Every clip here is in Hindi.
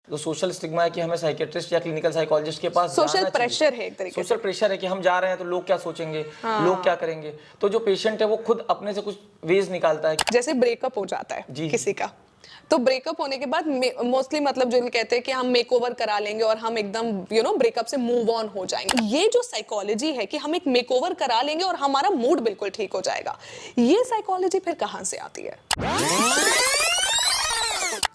तो सोशल स्टिग्मा है कि हमें साइकेट्रिस्ट या क्लिनिकल साइकोलॉजिस्ट के पास सोशल जाना चाहिए। प्रेशर है एक तरीके से। सोशल प्रेशर है कि हम जा रहे हैं तो लोग क्या सोचेंगे, लोग क्या करेंगे। तो जो पेशेंट है वो खुद अपने से कुछ वेज निकालता है। जैसे ब्रेकअप हो जाता है जी। किसी का, तो ब्रेकअप होने के बाद मोस्टली मतलब जो कहते हैं कि हम मेकओवर करा लेंगे और हम एकदम ब्रेकअप से मूव ऑन हो जाएंगे। ये जो साइकोलॉजी है कि हम एक मेकओवर करा लेंगे और हमारा मूड बिल्कुल ठीक हो जाएगा, ये साइकोलॉजी फिर कहां से आती है?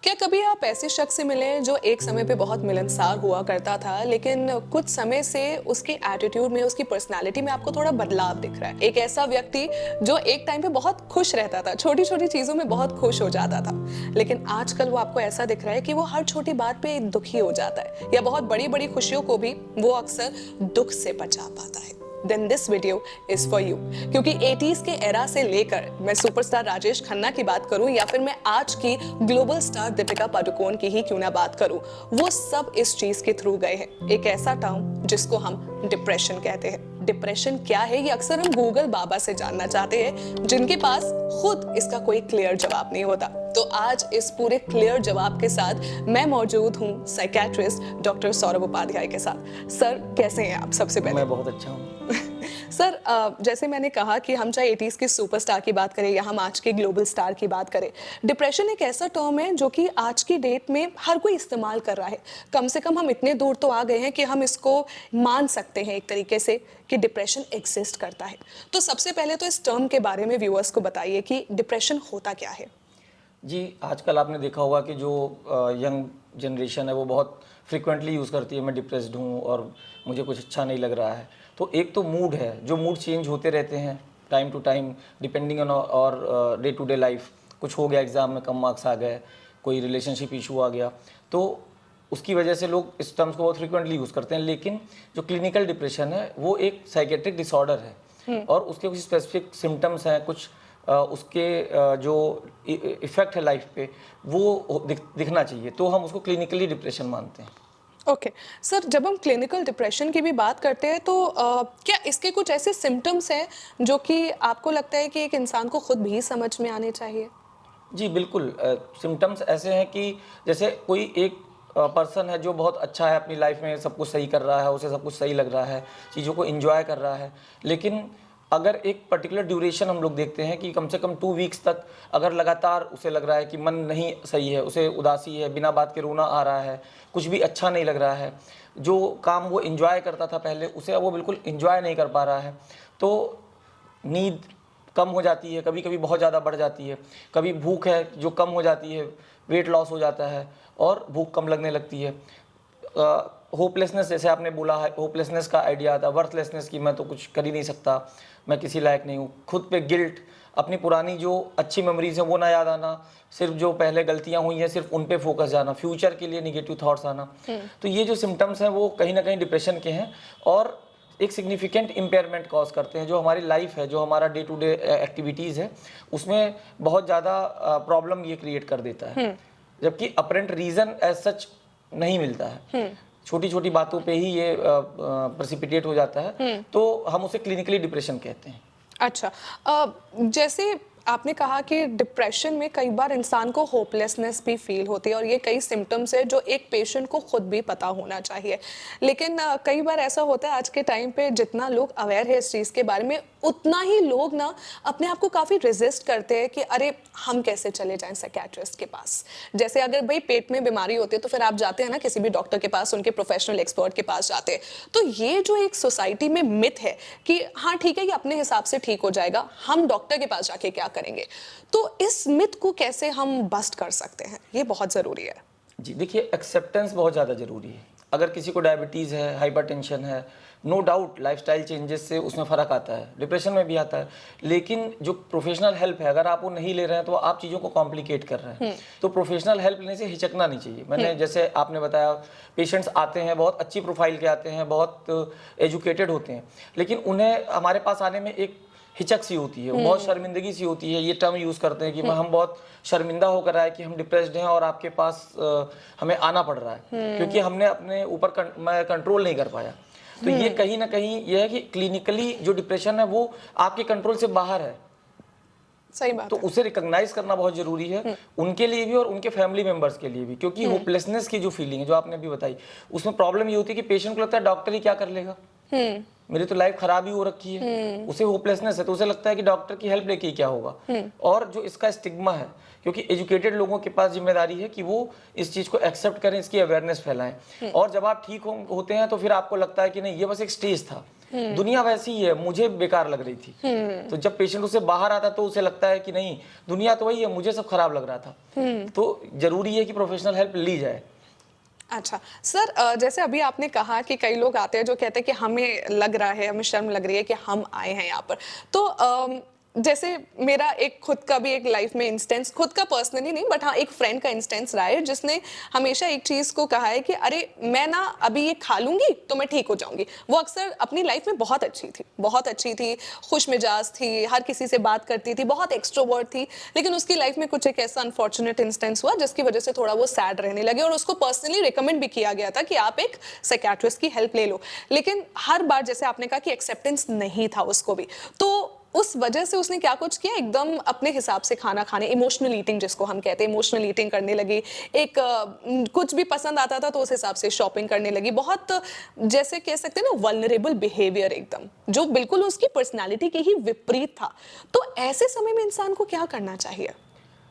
क्या कभी आप ऐसे शख्स से मिले जो एक समय पे बहुत मिलनसार हुआ करता था, लेकिन कुछ समय से उसके एटीट्यूड में, उसकी पर्सनालिटी में आपको थोड़ा बदलाव दिख रहा है? एक ऐसा व्यक्ति जो एक टाइम पे बहुत खुश रहता था, छोटी छोटी चीजों में बहुत खुश हो जाता था, लेकिन आजकल वो आपको ऐसा दिख रहा है कि वो हर छोटी बात पे दुखी हो जाता है, या बहुत बड़ी बड़ी खुशियों को भी वो अक्सर दुख से बचा पाता है। Then this video is for you। क्योंकि 80s के एरा से लेकर मैं सुपरस्टार राजेश खन्ना की बात करूं या फिर मैं आज की ग्लोबल स्टार दीपिका पादुकोण की ही क्यों ना बात करूं, वो सब इस चीज के थ्रू गए हैं। एक ऐसा टर्म जिसको हम डिप्रेशन कहते हैं। डिप्रेशन क्या है, ये अक्सर हम गूगल बाबा से जानना चाहते हैं, जिनके पास खुद इसका कोई क्लियर जवाब नहीं होता। तो आज इस पूरे क्लियर जवाब के साथ मैं मौजूद हूँ साइकेट्रिस्ट डॉक्टर सौरभ उपाध्याय के साथ। सर कैसे हैं आप? सबसे पहले मैं बहुत अच्छा हूँ। सर, जैसे मैंने कहा कि हम चाहे 80s की सुपरस्टार की बात करें या हम आज के ग्लोबल स्टार की बात करें, डिप्रेशन एक ऐसा टर्म है जो कि आज की डेट में हर कोई इस्तेमाल कर रहा है। कम से कम हम इतने दूर तो आ गए हैं कि हम इसको मान सकते हैं एक तरीके से कि डिप्रेशन एग्जिस्ट करता है। तो सबसे पहले तो इस टर्म के बारे में व्यूअर्स को बताइए कि डिप्रेशन होता क्या है। जी, आजकल आपने देखा होगा कि जो यंग जनरेशन है वो बहुत फ्रिक्वेंटली यूज़ करती है, मैं डिप्रेस्ड हूँ और मुझे कुछ अच्छा नहीं लग रहा है। तो एक तो मूड है, जो मूड चेंज होते रहते हैं time to time depending on और डे टू डे लाइफ। कुछ हो गया, एग्ज़ाम में कम मार्क्स आ गए, कोई रिलेशनशिप इशू आ गया, तो उसकी वजह से लोग इस टर्म्स को बहुत फ्रिक्वेंटली यूज़ करते हैं। लेकिन जो क्लिनिकल डिप्रेशन है वो एक साइकेट्रिक डिसऑर्डर है और उसके कुछ स्पेसिफिक सिम्टम्स हैं, कुछ उसके जो इफ़ेक्ट है लाइफ पे वो दिखना चाहिए, तो हम उसको क्लिनिकली डिप्रेशन मानते हैं। ओके सर, जब हम क्लिनिकल डिप्रेशन की भी बात करते हैं तो क्या इसके कुछ ऐसे सिम्टम्स हैं जो कि आपको लगता है कि एक इंसान को खुद भी समझ में आने चाहिए? जी बिल्कुल, सिम्टम्स ऐसे हैं कि जैसे कोई एक पर्सन है जो बहुत अच्छा है, अपनी लाइफ में सब कुछ सही कर रहा है, उसे सब कुछ सही लग रहा है, चीज़ों को एंजॉय कर रहा है, लेकिन अगर एक पर्टिकुलर ड्यूरेशन हम लोग देखते हैं कि कम से कम 2 वीक्स तक अगर लगातार उसे लग रहा है कि मन नहीं सही है, उसे उदासी है, बिना बात के रोना आ रहा है, कुछ भी अच्छा नहीं लग रहा है, जो काम वो एंजॉय करता था पहले उसे अब वो बिल्कुल एंजॉय नहीं कर पा रहा है, तो नींद कम हो जाती है, कभी कभी बहुत ज़्यादा बढ़ जाती है, कभी भूख है जो कम हो जाती है, वेट लॉस हो जाता है और भूख कम लगने लगती है। होपलेसनेस, जैसे आपने बोला है, होपलेसनेस का आइडिया आता है, वर्थलेसनेस की, मैं तो कुछ कर ही नहीं सकता, मैं किसी लायक नहीं हूँ, खुद पे गिल्ट, अपनी पुरानी जो अच्छी मेमोरीज हैं वो ना याद आना, सिर्फ जो पहले गलतियाँ हुई हैं सिर्फ उन पे फोकस जाना, फ्यूचर के लिए निगेटिव थॉट्स आना। तो ये जो सिम्टम्स हैं वो कहीं ना कहीं डिप्रेशन के हैं और एक सिग्निफिकेंट इम्पेयरमेंट कॉज करते हैं, जो हमारी लाइफ है, जो हमारा डे टू डे एक्टिविटीज़ है, उसमें बहुत ज़्यादा प्रॉब्लम ये क्रिएट कर देता है, जबकि अपरेंट रीज़न एज सच नहीं मिलता है, छोटी छोटी बातों पे ही ये प्रेसिपिटेट हो जाता है, तो हम उसे क्लिनिकली डिप्रेशन कहते हैं। अच्छा, जैसे आपने कहा कि डिप्रेशन में कई बार इंसान को होपलेसनेस भी फील होती है और ये कई सिम्टम्स है जो एक पेशेंट को खुद भी पता होना चाहिए, लेकिन कई बार ऐसा होता है आज के टाइम पे जितना लोग अवेयर है इस चीज़ के बारे में, उतना ही लोग ना अपने आप को काफ़ी रेजिस्ट करते हैं कि अरे हम कैसे चले जाएं साइकेट्रिस्ट के पास। जैसे अगर भाई पेट में बीमारी होती है तो फिर आप जाते हैं ना किसी भी डॉक्टर के पास, उनके प्रोफेशनल एक्सपर्ट के पास जाते हैं। तो ये जो एक सोसाइटी में मिथ है कि हाँ ठीक है, ये अपने हिसाब से ठीक हो जाएगा, हम डॉक्टर के पास जाके क्या करेंगे, तो इस मिथ को कैसे हम बस्ट कर सकते हैं, ये बहुत ज़रूरी है। जी देखिए, एक्सेप्टेंस बहुत ज़्यादा ज़रूरी है। अगर किसी को डायबिटीज़ है, हाइपरटेंशन है, नो डाउट लाइफस्टाइल चेंजेस से उसमें फ़र्क आता है, डिप्रेशन में भी आता है, लेकिन जो प्रोफेशनल हेल्प है अगर आप वो नहीं ले रहे हैं तो आप चीज़ों को कॉम्प्लिकेट कर रहे हैं। तो प्रोफेशनल हेल्प लेने से हिचकना नहीं चाहिए। मैंने जैसे आपने बताया, पेशेंट्स आते हैं, बहुत अच्छी प्रोफाइल के आते हैं, बहुत एजुकेटेड होते हैं, लेकिन उन्हें हमारे पास आने में एक हिचक सी होती है, बहुत शर्मिंदगी सी होती है। ये टर्म यूज़ करते हैं कि हम बहुत शर्मिंदा होकर आए कि हम डिप्रेस्ड हैं और आपके पास हमें आना पड़ रहा है क्योंकि हमने अपने ऊपर मैं कंट्रोल नहीं कर पाया। तो ये कहीं ना कहीं ये है कि क्लिनिकली जो डिप्रेशन है वो आपके कंट्रोल से बाहर है, सही बात तो है। उसे रिकॉग्नाइज करना बहुत जरूरी है, उनके लिए भी और उनके फैमिली मेंबर्स के लिए भी, क्योंकि होपलेसनेस की जो फीलिंग है जो आपने अभी बताई, उसमें प्रॉब्लम ये होती है कि पेशेंट को लगता है डॉक्टर ही क्या कर लेगा, मेरी तो लाइफ खराब ही हो रखी है, उसे होपलेसनेस है, तो उसे लगता है कि डॉक्टर की हेल्प लेके ही क्या होगा। और जो इसका स्टिग्मा है, क्योंकि एजुकेटेड लोगों के पास जिम्मेदारी है कि वो इस चीज को एक्सेप्ट करें, इसकी अवेयरनेस फैलाएं, और जब आप ठीक होते हैं तो फिर आपको लगता है कि नहीं, ये बस एक स्टेज था, दुनिया वैसी ही है, मुझे बेकार लग रही थी। तो जब पेशेंट उससे बाहर आता तो उसे लगता है कि नहीं, दुनिया तो वही है, मुझे सब खराब लग रहा था। तो जरूरी है कि प्रोफेशनल हेल्प ली जाए। अच्छा सर, जैसे अभी आपने कहा कि कई लोग आते हैं जो कहते हैं कि हमें लग रहा है, हमें शर्म लग रही है कि हम आए हैं यहाँ पर, तो जैसे मेरा एक खुद का भी एक लाइफ में इंस्टेंस, खुद का पर्सनली नहीं बट हाँ एक फ्रेंड का इंस्टेंस रहा है जिसने हमेशा एक चीज को कहा है कि अरे मैं ना अभी ये खा लूंगी तो मैं ठीक हो जाऊंगी। वो अक्सर अपनी लाइफ में बहुत अच्छी थी, खुश मिजाज थी, हर किसी से बात करती थी, बहुत एक्सट्रोवर्ट थी, लेकिन उसकी लाइफ में कुछ एक ऐसा अनफॉर्चुनेट इंस्टेंस हुआ जिसकी वजह से थोड़ा वो सैड रहने लगे, और उसको पर्सनली रिकमेंड भी किया गया था कि आप एक साइकियाट्रिस्ट की हेल्प ले लो। लेकिन हर बार जैसे आपने कहा कि एक्सेप्टेंस नहीं था उसको भी, तो उस वजह से उसने क्या कुछ किया, एकदम अपने हिसाब से खाना खाने, इमोशनल ईटिंग जिसको हम कहते हैं, इमोशनल ईटिंग करने लगी। एक कुछ भी पसंद आता था तो उस हिसाब से शॉपिंग करने लगी, बहुत जैसे कह सकते हैं ना वल्नरेबल बिहेवियर, एकदम जो बिल्कुल उसकी पर्सनालिटी के ही विपरीत था। तो ऐसे समय में इंसान को क्या करना चाहिए?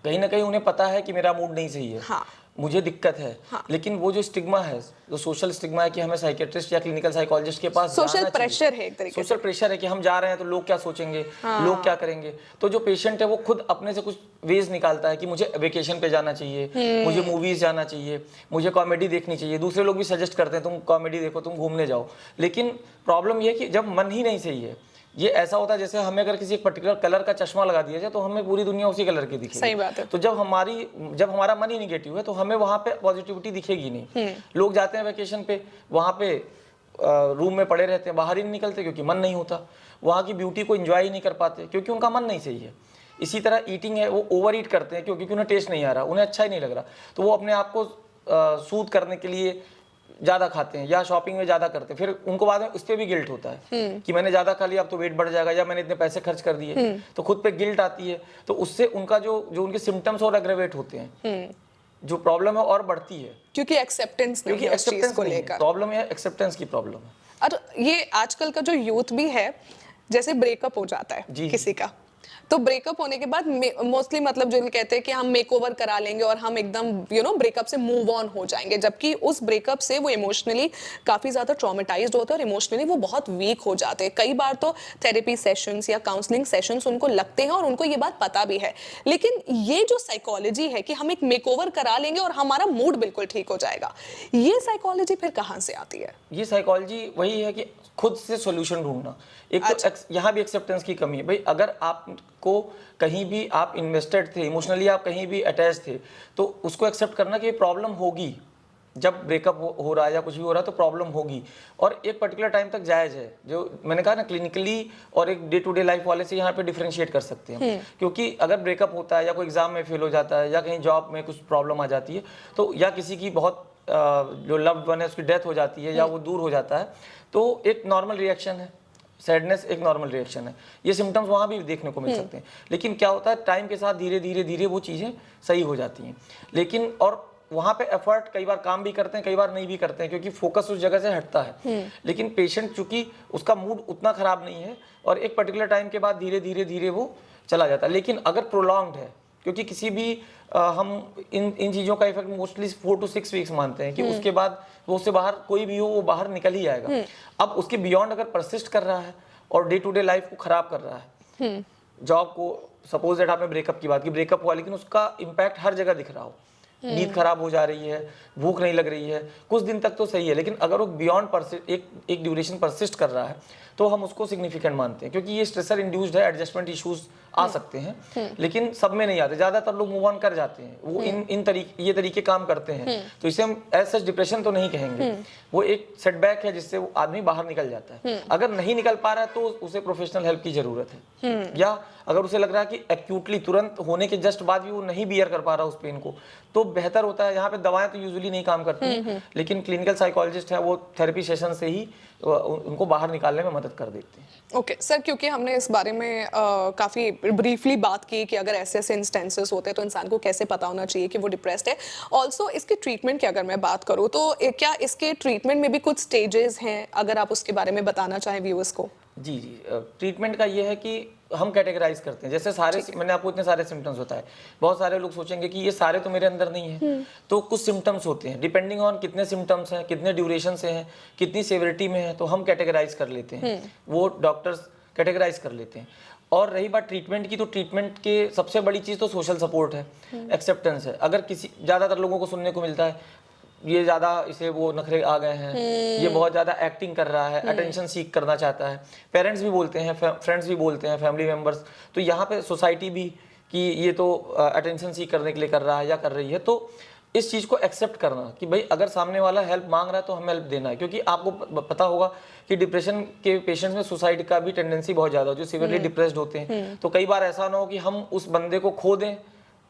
कहीं ना कहीं उन्हें पता है कि मेरा मूड नहीं सही है, हाँ। मुझे दिक्कत है, हाँ। लेकिन वो जो स्टिग्मा है, जो सोशल स्टिग्मा है कि हमें साइकियाट्रिस्ट या क्लिनिकल साइकोलॉजिस्ट के पास सोशल जाना प्रेशर चाहिए। है एक तरीके से। सोशल प्रेशर है कि हम जा रहे हैं तो लोग क्या सोचेंगे, लोग क्या करेंगे। तो जो पेशेंट है वो खुद अपने से कुछ वेज निकालता है कि मुझे वेकेशन पे जाना चाहिए, मुझे मूवीज जाना चाहिए, मुझे कॉमेडी देखनी चाहिए। दूसरे लोग भी सजेस्ट करते हैं तुम कॉमेडी देखो, तुम घूमने जाओ। लेकिन प्रॉब्लम ये है कि जब मन ही नहीं सही है, ये ऐसा होता है जैसे हमें अगर किसी एक पर्टिकुलर कलर का चश्मा लगा दिया जाए तो हमें पूरी दुनिया उसी कलर की दिखेगी। सही बात है। तो जब हमारा मन ही निगेटिव है तो हमें वहां पे पॉजिटिविटी दिखेगी नहीं। लोग जाते हैं वेकेशन पे, वहां पे रूम में पड़े रहते हैं, बाहर ही नहीं निकलते क्योंकि मन नहीं होता, वहां की ब्यूटी को एंजॉय ही नहीं कर पाते क्योंकि उनका मन नहीं सही है। इसी तरह ईटिंग है, वो ओवर ईट करते हैं क्योंकि उन्हें टेस्ट नहीं आ रहा, उन्हें अच्छा ही नहीं लग रहा, तो वो अपने आप को सूद करने के लिए ज्यादा खाते हैं या शॉपिंग में ज्यादा करते हैं। फिर उनको बाद में उस पर भी गिल्ट होता है कि मैंने ज्यादा खा लिया, अब तो वेट बढ़ जाएगा, या मैंने इतने पैसे खर्च कर दिए, तो खुद पे गिल्ट आती है। तो उससे उनका जो उनके सिम्टम्स और एग्रेवेट होते हैं, जो प्रॉब्लम है और बढ़ती है, क्योंकि एक्सेप्टेंस नहीं है उस चीज को लेकर। प्रॉब्लम है एक्सेप्टेंस की प्रॉब्लम है। और ये आजकल का जो यूथ भी है, जैसे ब्रेकअप हो जाता है जी। किसी का, तो ब्रेकअप होने के बाद मोस्टली मतलब जो कहते हैं कि हम मेकओवर करा लेंगे और हम एकदम ब्रेकअप से मूव ऑन हो जाएंगे, जबकि उस ब्रेकअप से वो इमोशनली काफी ज्यादा ट्रॉमेटाइज्ड होते हैं और इमोशनली वो बहुत वीक हो जाते हैं। कई बार तो थेरेपी सेशंस या काउंसलिंग सेशंस उनको लगते हैं और उनको ये बात पता भी है, लेकिन ये जो साइकोलॉजी है कि हम एक मेकओवर करा लेंगे और हमारा मूड बिल्कुल ठीक हो जाएगा, ये साइकोलॉजी फिर कहाँ से आती है? ये साइकोलॉजी वही है कि खुद से सॉल्यूशन ढूंढना। एक तो यहाँ भी एक्सेप्टेंस की कमी है भाई। अगर आपको कहीं भी आप इन्वेस्टेड थे, इमोशनली आप कहीं भी अटैच थे, तो उसको एक्सेप्ट करना कि प्रॉब्लम होगी। जब ब्रेकअप हो रहा है या कुछ भी हो रहा है तो प्रॉब्लम होगी, और एक पर्टिकुलर टाइम तक जायज़ है। जो मैंने कहा ना, क्लिनिकली और एक डे टू डे लाइफ वाले से यहाँ पे डिफरेंशिएट कर सकते हैं। क्योंकि अगर ब्रेकअप होता है या कोई एग्जाम में फेल हो जाता है या कहीं जॉब में कुछ प्रॉब्लम आ जाती है, तो या किसी की बहुत जो लव्ड वन है उसकी डेथ हो जाती है या वो दूर हो जाता है, तो एक नॉर्मल रिएक्शन है, सैडनेस एक नॉर्मल रिएक्शन है। ये सिम्टम्स वहाँ भी देखने को मिल सकते हैं। लेकिन क्या होता है, टाइम के साथ धीरे धीरे धीरे वो चीज़ें सही हो जाती हैं। लेकिन और वहाँ पे एफर्ट कई बार काम भी करते हैं, कई बार नहीं भी करते हैं, क्योंकि फोकस उस जगह से हटता है। लेकिन पेशेंट चूंकि उसका मूड उतना खराब नहीं है और एक पर्टिकुलर टाइम के बाद धीरे धीरे धीरे वो चला जाता है। लेकिन अगर प्रोलॉन्ग्ड है, क्योंकि किसी भी हम इन चीज़ों का इफेक्ट मोस्टली 4 to 6 वीक्स मानते हैं कि उसके बाद वो उससे बाहर कोई भी हो वो बाहर निकल ही आएगा। अब उसके बियॉन्ड अगर परसिस्ट कर रहा है और डे टू डे लाइफ को खराब कर रहा है, जॉब को, सपोज दैट आपने ब्रेकअप की बात की, ब्रेकअप हुआ लेकिन उसका इम्पैक्ट हर जगह दिख रहा हो, नींद खराब हो जा रही है, भूख नहीं लग रही है, कुछ दिन तक तो सही है, लेकिन अगर वो बियॉन्ड एक ड्यूरेशन परसिस्ट कर रहा है तो हम उसको सिग्निफिकेंट मानते हैं। क्योंकि ये स्ट्रेसर इंड्यूस्ड है, एडजस्टमेंट इश्यूज आ सकते हैं, लेकिन सब में नहीं आते। ज्यादातर लोग मूव ऑन कर जाते हैं, वो ये तरीके काम करते हैं, तो इसे हम एज सच डिप्रेशन तो नहीं कहेंगे। वो एक सेटबैक है जिससे वो आदमी बाहर निकल जाता है। अगर नहीं निकल पा रहा है तो उसे प्रोफेशनल हेल्प की जरूरत है, या अगर उसे लग रहा है कि एक्यूटली तुरंत होने के जस्ट बाद भी वो नहीं बियर कर पा रहा उस पेन को, तो बेहतर होता है। यहाँ पे दवाएं तो यूजुअली नहीं काम करती हैं, लेकिन क्लिनिकल साइकोलॉजिस्ट है वो थेरेपी सेशन से ही उनको बाहर निकालने में मदद कर देते हैं। ओके सर, क्योंकि हमने इस बारे में काफ़ी ब्रीफली बात की कि अगर ऐसे ऐसे इंस्टेंसेस होते हैं तो इंसान को कैसे पता होना चाहिए कि वो डिप्रेस्ड है। ऑल्सो इसके ट्रीटमेंट की अगर मैं बात करूँ तो क्या इसके ट्रीटमेंट में भी कुछ स्टेजेस हैं, अगर आप उसके बारे में बताना चाहें व्यूअर्स को? जी जी, ट्रीटमेंट का ये है कि हम कैटेगराइज करते हैं। जैसे सारे, मैंने आपको इतने सारे सिम्टम्स बताए, बहुत सारे लोग सोचेंगे कि ये सारे तो मेरे अंदर नहीं है। तो कुछ सिम्टम्स होते हैं, डिपेंडिंग ऑन कितने सिम्टम्स हैं, कितने ड्यूरेशन से हैं, कितनी सेवरिटी में है, तो हम कैटेगराइज कर लेते हैं, वो डॉक्टर्स कैटेगराइज कर लेते हैं। और रही बात ट्रीटमेंट की, तो ट्रीटमेंट के सबसे बड़ी चीज़ तो सोशल सपोर्ट है, एक्सेप्टेंस है। अगर किसी, ज़्यादातर लोगों को सुनने को मिलता है ये ज़्यादा इसे वो नखरे आ गए हैं, ये बहुत ज़्यादा एक्टिंग कर रहा है, अटेंशन सीख करना चाहता है। पेरेंट्स भी बोलते हैं, फ्रेंड्स भी बोलते हैं, फैमिली मेम्बर्स। तो यहाँ पे सोसाइटी भी कि ये तो अटेंशन सीख करने के लिए कर रहा है या कर रही है। तो इस चीज़ को एक्सेप्ट करना कि भाई अगर सामने वाला हेल्प मांग रहा है तो हमें हेल्प देना है। क्योंकि आपको पता होगा कि डिप्रेशन के पेशेंट्स में सुसाइड का भी टेंडेंसी बहुत ज़्यादा, जो सीवियरली डिप्रेस्ड होते हैं। तो कई बार ऐसा ना हो कि हम उस बंदे को खो दें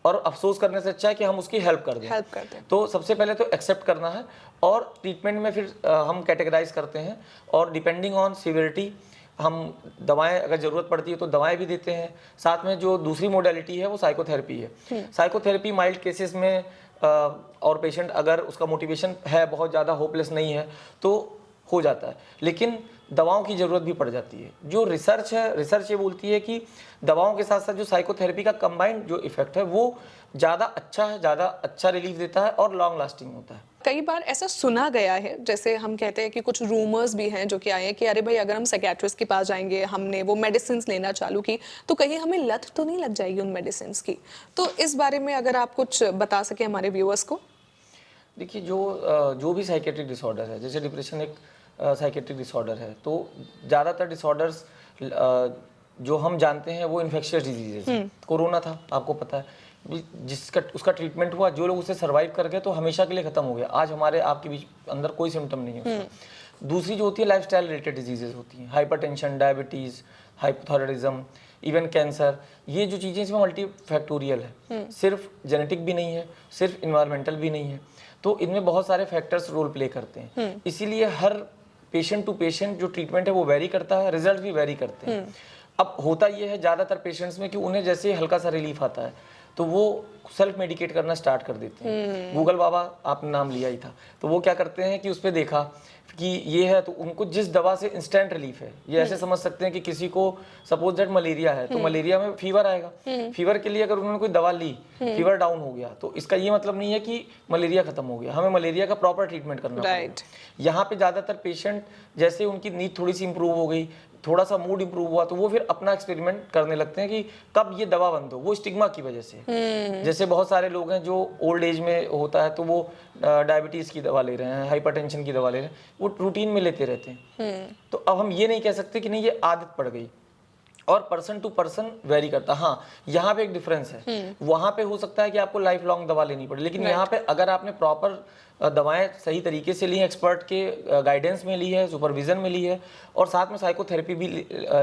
और अफसोस करने से अच्छा है कि हम उसकी हेल्प कर दें। तो सबसे पहले तो एक्सेप्ट करना है, और ट्रीटमेंट में फिर हम कैटेगराइज करते हैं, और डिपेंडिंग ऑन सीवियरिटी हम दवाएं, अगर ज़रूरत पड़ती है तो दवाएं भी देते हैं। साथ में जो दूसरी मोडेलिटी है वो साइकोथेरेपी है। साइकोथेरेपी माइल्ड केसेस में और पेशेंट अगर उसका मोटिवेशन है, बहुत ज़्यादा होपलेस नहीं है, तो हो जाता है। लेकिन दवाओं की ज़रूरत भी पड़ जाती है। जो रिसर्च है, रिसर्च ये बोलती है कि दवाओं के साथ साथ जो साइकोथेरेपी का कंबाइंड जो इफेक्ट है वो ज़्यादा अच्छा है, ज़्यादा अच्छा रिलीफ देता है और लॉन्ग लास्टिंग होता है। कई बार ऐसा सुना गया है, जैसे हम कहते हैं कि कुछ रूमर्स भी हैं जो कि आए हैं कि अरे भाई अगर हम साइकियाट्रिस्ट के पास जाएंगे, हमने वो मेडिसिन लेना चालू की, तो कहीं हमें लत तो नहीं लग जाएगी उन मेडिसिन की। तो इस बारे में अगर आप कुछ बता सकें हमारे व्यूअर्स को। देखिए, जो भी साइकेट्रिक डिसऑर्डर है, जैसे डिप्रेशन एक साइकेट्रिक डिसऑर्डर है, तो ज़्यादातर डिसऑर्डर्स जो हम जानते हैं वो इन्फेक्शियस डिजीजेज है। कोरोना था, आपको पता है, जिसका उसका ट्रीटमेंट हुआ, जो लोग उसे सर्वाइव कर गए तो हमेशा के लिए खत्म हो गया। आज हमारे आपके बीच अंदर कोई सिम्टम नहीं है उसका। दूसरी जो होती है लाइफस्टाइल रिलेटेड डिजीजेज होती हैं, hypertension, diabetes, hypothyroidism, even cancer. ये जो चीज़ें इसमें मल्टी फैक्टोरियल है, सिर्फ जेनेटिक भी नहीं है, सिर्फ इन्वायरमेंटल भी नहीं है। तो इनमें बहुत सारे फैक्टर्स रोल प्ले करते हैं। इसीलिए हर पेशेंट टू पेशेंट जो ट्रीटमेंट है वो वेरी करता है, रिजल्ट भी वेरी करते हैं। अब होता ये है ज़्यादातर पेशेंट्स में कि उन्हें जैसे ही हल्का सा रिलीफ आता है तो वो सेल्फ मेडिकेट करना स्टार्ट कर देते हैं। गूगल बाबा, आपने नाम लिया ही था, तो वो क्या करते हैं कि उस पर देखा कि ये है, तो उनको जिस दवा से इंस्टेंट रिलीफ है, ये ऐसे समझ सकते हैं कि किसी को सपोज दैट मलेरिया है, तो मलेरिया में फीवर आएगा, फीवर के लिए अगर उन्होंने कोई दवा ली, फीवर डाउन हो गया, तो इसका ये मतलब नहीं है कि मलेरिया खत्म हो गया। हमें मलेरिया का प्रॉपर ट्रीटमेंट करना पड़ेगा। यहाँ पे ज़्यादातर पेशेंट जैसे उनकी नींद थोड़ी सी इंप्रूव हो गई, थोड़ा सा मूड इंप्रूव हुआ, तो वो फिर अपना एक्सपेरिमेंट करने लगते हैं कि कब ये दवा बंद हो। वो स्टिग्मा की वजह से, जैसे बहुत सारे लोग हैं जो ओल्ड एज में होता है तो वो डायबिटीज़ की दवा ले रहे हैं, हाइपरटेंशन की दवा ले रहे हैं, वो रूटीन में लेते रहते हैं। तो अब हम ये नहीं कह सकते कि नहीं ये आदत पड़ गई, और पर्सन टू पर्सन वेरी करता है। हाँ, यहाँ पे एक डिफरेंस है, वहाँ पे हो सकता है कि आपको लाइफ लॉन्ग दवा लेनी पड़े, लेकिन यहाँ पे अगर आपने प्रॉपर दवाएं सही तरीके से ली हैं, एक्सपर्ट के गाइडेंस में ली है, सुपरविजन में ली है, और साथ में साइकोथेरेपी भी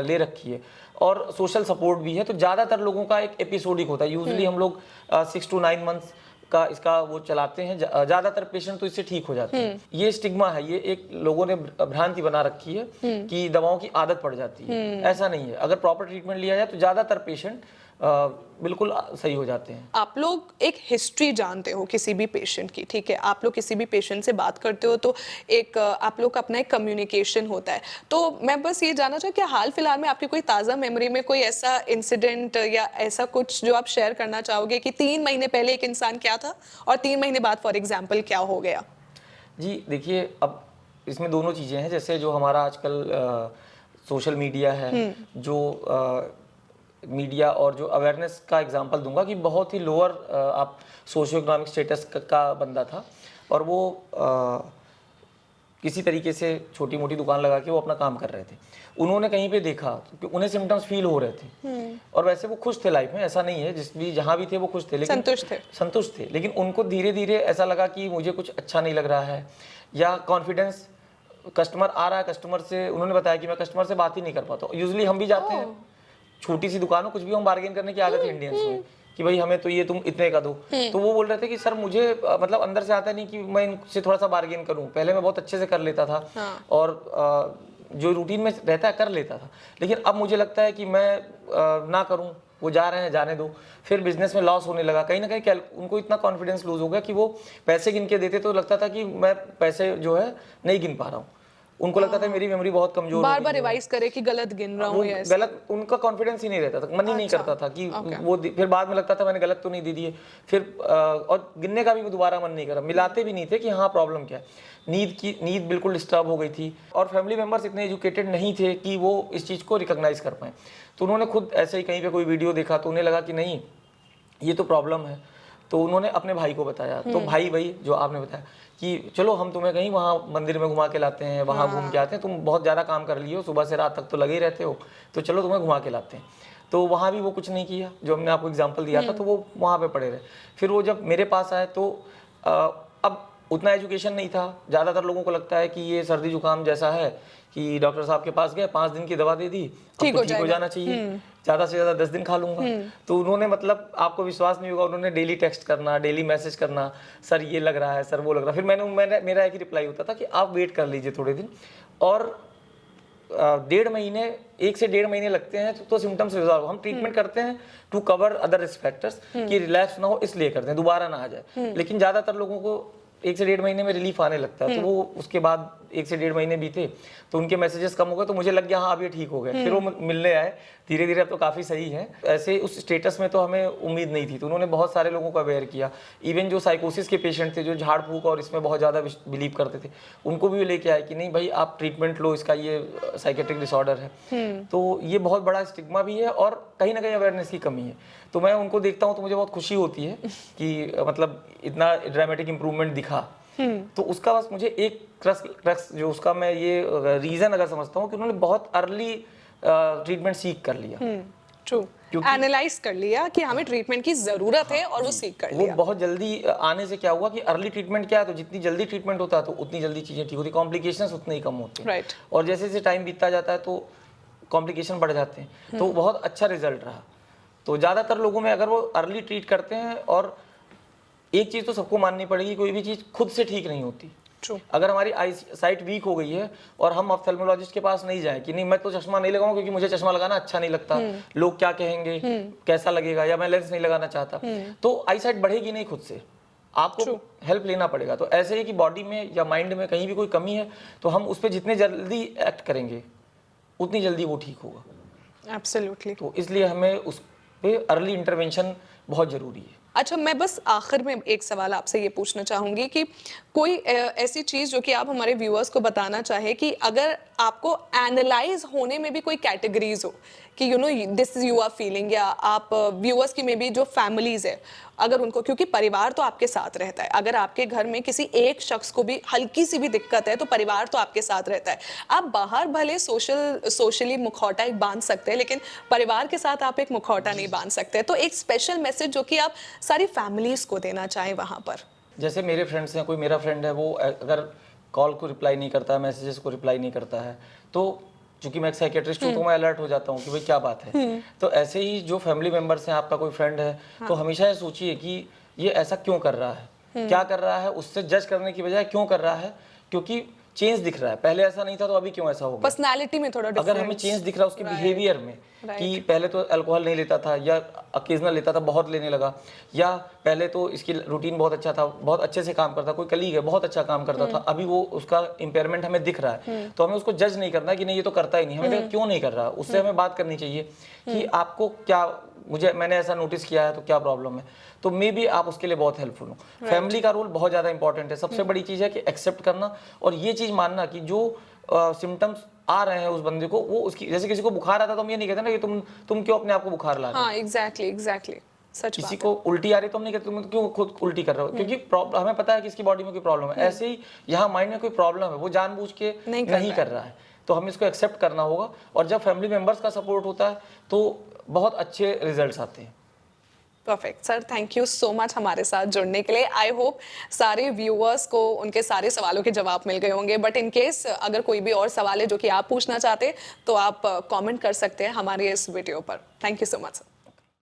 ले रखी है, और सोशल सपोर्ट भी है, तो ज़्यादातर लोगों का एक एपिसोडिक होता है। यूजुअली हम लोग 6 to 9 मंथ्स का इसका वो चलाते हैं। ज़्यादातर पेशेंट तो इससे ठीक हो जाते हैं। ये स्टिग्मा है, ये एक लोगों ने भ्रांति बना रखी है कि दवाओं की आदत पड़ जाती है। ऐसा नहीं है, अगर प्रॉपर ट्रीटमेंट लिया जाए तो ज़्यादातर पेशेंट बिल्कुल सही हो जाते हैं। आप लोग एक हिस्ट्री जानते हो किसी भी पेशेंट की, ठीक है, आप लोग किसी भी पेशेंट से बात करते हो तो एक आप लोग का अपना एक कम्युनिकेशन होता है। तो मैं बस ये जानना चाहूँ, क्या हाल फिलहाल में आपकी कोई ताज़ा मेमोरी में कोई ऐसा इंसिडेंट या ऐसा कुछ जो आप शेयर करना चाहोगे कि 3 महीने पहले एक इंसान क्या था और 3 महीने बाद फॉर एग्जाम्पल क्या हो गया? जी देखिए, अब इसमें दोनों चीज़ें हैं। जैसे जो हमारा आजकल सोशल मीडिया है, जो मीडिया और जो अवेयरनेस का एग्जांपल दूंगा कि बहुत ही लोअर आप सोशियो इकोनॉमिक स्टेटस का बंदा था, और वो किसी तरीके से छोटी मोटी दुकान लगा के वो अपना काम कर रहे थे। उन्होंने कहीं पे देखा कि उन्हें सिम्टम्स फील हो रहे थे, और वैसे वो खुश थे लाइफ में, ऐसा नहीं है, जिस भी जहाँ भी थे वो खुश थे, लेकिन संतुष्ट थे। लेकिन उनको धीरे धीरे ऐसा लगा कि मुझे कुछ अच्छा नहीं लग रहा है, या कॉन्फिडेंस, कस्टमर आ रहा है, कस्टमर से उन्होंने बताया कि मैं कस्टमर से बात ही नहीं कर पाता। यूजुअली हम भी जाते हैं, छोटी सी दुकान हो, कुछ भी हम बार्गेन करने की आदत है इंडियंस में कि भाई हमें तो ये तुम इतने का दो, तो वो बोल रहे थे कि सर मुझे मतलब अंदर से आता नहीं कि मैं इनसे थोड़ा सा बार्गेन करूं। पहले मैं बहुत अच्छे से कर लेता था और जो रूटीन में रहता है कर लेता था, लेकिन अब मुझे लगता है कि मैं ना करूं, वो जा रहे हैं जाने दो। फिर बिजनेस में लॉस होने लगा, कहीं ना कहीं उनको इतना कॉन्फिडेंस लूज हो गया कि वो पैसे गिन के देते तो लगता था कि मैं पैसे जो है नहीं गिन पा रहा हूँ। उनको लगता था मेरी मेमोरी बहुत कमजोर हो बार गई बार है। रिवाइज करे कि गलत गिन रहा वो हूँ या ऐसे। गलत, उनका कॉन्फिडेंस ही नहीं रहता था, मन ही नहीं करता था कि वो फिर बाद में लगता था मैंने गलत तो नहीं दे दिए। फिर और गिनने का भी दोबारा मन नहीं करा, मिलाते भी नहीं थे कि हाँ प्रॉब्लम क्या है। नींद बिल्कुल डिस्टर्ब हो गई थी, और फैमिली मेंबर्स इतने एजुकेटेड नहीं थे कि वो इस चीज़ को रिकॉग्नाइज कर पाए। तो उन्होंने खुद ऐसे ही कहीं पे कोई वीडियो देखा तो उन्हें लगा कि नहीं ये तो प्रॉब्लम है, तो उन्होंने अपने भाई को बताया। तो भाई वही जो आपने बताया कि चलो हम तुम्हें कहीं वहाँ मंदिर में घुमा के लाते हैं, वहाँ घूम के आते हैं, तुम बहुत ज़्यादा काम कर लिए हो, सुबह से रात तक तो लगे ही रहते हो, तो चलो तुम्हें घुमा के लाते हैं। तो वहाँ भी वो कुछ नहीं किया, जो हमने आपको एग्जाम्पल दिया था, तो वो वहाँ पे पड़े रहे। फिर वो जब मेरे पास आए तो अब उतना एजुकेशन नहीं था। ज़्यादातर लोगों को लगता है कि ये सर्दी जुकाम जैसा है कि डॉक्टर साहब के पास गए, 5 दिन की दवा दे दी, अब तो ठीक हो जाना चाहिए, ज़्यादा से ज़्यादा 10 दिन खा लूंगा। तो उन्होंने मतलब आपको विश्वास नहीं होगा, उन्होंने डेली टेक्स्ट करना, डेली मैसेज करना, सर ये लग रहा है, सर वो लग रहा है। फिर मेरा एक ही रिप्लाई होता था कि आप वेट कर लीजिए थोड़े दिन, और 1 से 1.5 महीने लगते हैं तो सिम्टम्स रिजॉल्व। हम ट्रीटमेंट करते हैं to cover other risk factors कि रिलैप्स ना हो, इसलिए करते हैं, दोबारा ना आ जाए। लेकिन ज़्यादातर लोगों को 1 से 1.5 महीने में रिलीफ आने लगता है। तो वो उसके बाद 1 से 1.5 महीने बीते तो उनके मैसेजेस कम हो गए, तो मुझे लग गया हाँ अब ये ठीक हो गए। फिर वो मिलने आए, धीरे धीरे अब तो काफ़ी सही है। ऐसे उस स्टेटस में तो हमें उम्मीद नहीं थी, तो उन्होंने बहुत सारे लोगों को अवेयर किया। इवन जो साइकोसिस के पेशेंट थे, जो झाड़ फूक और इसमें बहुत ज़्यादा बिलीव करते थे, उनको भी लेके आए कि नहीं भाई आप ट्रीटमेंट लो, इसका ये साइकेट्रिक डिसऑर्डर है। तो ये बहुत बड़ा स्टिग्मा भी है और कहीं ना कहीं अवेयरनेस की कमी है। तो मैं उनको देखता हूँ तो मुझे बहुत खुशी होती है कि मतलब इतना ड्रामेटिक इम्प्रूवमेंट दिखा। तो उसका बस मुझे एक क्रक्स जो उसका मैं ये रीज़न अगर समझता हूँ कि उन्होंने बहुत अर्ली ट्रीटमेंट सीख कर लिया। ट्रू, एनालाइज कर लिया कि हमें ट्रीटमेंट की जरूरत है और वो सीख कर वो लिया। बहुत जल्दी आने से क्या हुआ कि अर्ली ट्रीटमेंट क्या है, तो जितनी जल्दी ट्रीटमेंट होता है तो उतनी जल्दी चीज़ें ठीक होती, कॉम्प्लिकेशंस उतने ही कम होते हैं। राइट। और जैसे जैसे टाइम बीतता जाता है तो कॉम्प्लिकेशन बढ़ जाते हैं। तो बहुत अच्छा रिजल्ट रहा। तो ज़्यादातर लोगों में अगर वो अर्ली ट्रीट करते हैं, और एक चीज़ तो सबको माननी पड़ेगी, कोई भी चीज़ खुद से ठीक नहीं होती। ट्रू। अगर हमारी आई साइट वीक हो गई है और हम ऑप्थेल्मोलॉजिस्ट के पास नहीं जाएं कि नहीं मैं तो चश्मा नहीं लगाऊं क्योंकि मुझे चश्मा लगाना अच्छा नहीं लगता, लोग क्या कहेंगे, कैसा लगेगा, या मैं लेंस नहीं लगाना चाहता, तो आई साइट बढ़ेगी नहीं खुद से, आपको हेल्प लेना पड़ेगा। तो ऐसे ही कि बॉडी में या माइंड में कहीं भी कोई कमी है तो हम उस पर जितने जल्दी एक्ट करेंगे उतनी जल्दी वो ठीक होगा। एब्सोल्युटली। तो इसलिए हमें उस पर अर्ली इंटरवेंशन बहुत ज़रूरी है। अच्छा, मैं बस आखिर में एक सवाल आपसे ये पूछना चाहूंगी कि कोई ऐसी चीज जो कि आप हमारे व्यूअर्स को बताना चाहे कि अगर आपको एनालाइज होने में भी कोई कैटेगरीज हो कि you know this you are feeling, या आप व्यूअर्स की में भी जो फैमिलीज है अगर उनको, क्योंकि परिवार तो आपके साथ रहता है, अगर आपके घर में किसी एक शख्स को भी हल्की सी भी दिक्कत है तो परिवार तो आपके साथ रहता है। आप बाहर भले सोशली मुखौटा एक बांध सकते हैं, लेकिन परिवार के साथ आप एक मुखौटा नहीं बांध सकते। तो एक स्पेशल मैसेज जो कि आप सारी फैमिलीज को देना चाहें वहां पर। जैसे मेरे फ्रेंड्स हैं, कोई मेरा फ्रेंड है, वो अगर कॉल को रिप्लाई नहीं करता है, मैसेजेस को रिप्लाई नहीं करता है, तो चूंकि मैं एक साइकेट्रिस्ट हूँ तो मैं अलर्ट हो जाता हूँ कि भाई क्या बात है। तो ऐसे ही जो फैमिली मेंबर्स हैं, आपका कोई फ्रेंड है, तो हमेशा ये सोचिए कि ये ऐसा क्यों कर रहा है, क्या कर रहा है, उससे जज करने की बजाय क्यों कर रहा है, क्योंकि चेंज दिख रहा है, पहले ऐसा नहीं था तो अभी क्यों ऐसा हो गया। पर्सनालिटी में थोड़ा अगर हमें चेंज दिख रहा है उसके बिहेवियर में कि पहले तो अल्कोहल नहीं लेता था या अकेजनल लेता था, बहुत लेने लगा, या पहले तो इसकी रूटीन बहुत अच्छा था, बहुत अच्छे से काम करता, कोई कलीग है बहुत अच्छा काम करता था, अभी वो उसका इम्पेयरमेंट हमें दिख रहा है, तो हमें उसको जज नहीं करना कि नहीं ये तो करता ही नहीं, हमें देखा क्यों नहीं कर रहा, उससे हमें बात करनी चाहिए कि आपको क्या, मैंने ऐसा नोटिस किया है तो क्या प्रॉब्लम है, तो मे बी आप उसके लिए बहुत हेल्पफुल हो। फैमिली का रोल बहुत ज़्यादा इंपॉर्टेंट है। सबसे बड़ी चीज़ है कि एक्सेप्ट करना और ये चीज़ मानना कि जो सिम्टम्स आ रहे हैं उस बंदे को, वो उसकी, जैसे किसी को बुखार आता है तो हम ये नहीं कहते ना कि तुम क्यों अपने आप को बुखार ला रहे हो। हाँ, एग्जैक्टली सच किसी बात को उल्टी आ रही तो हम नहीं कहते तुम क्यों खुद उल्टी कर रहे हो, क्योंकि हमें पता है कि इसकी बॉडी में कोई प्रॉब्लम है। ऐसे ही यहाँ माइंड में कोई प्रॉब्लम है, वो जानबूझ के नहीं कर रहा है, तो हमें इसको एक्सेप्ट करना होगा। और जब फैमिली मेंबर्स का सपोर्ट होता है तो बहुत अच्छे रिजल्ट्स आते हैं। Perfect sir, thank you so much हमारे साथ जुड़ने के लिए। आई होप सारे व्यूअर्स को उनके सारे सवालों के जवाब मिल गए होंगे, बट इन केस अगर कोई भी और सवाल है जो कि आप पूछना चाहते तो आप कमेंट कर सकते हैं हमारे इस वीडियो पर। Thank you so much sir.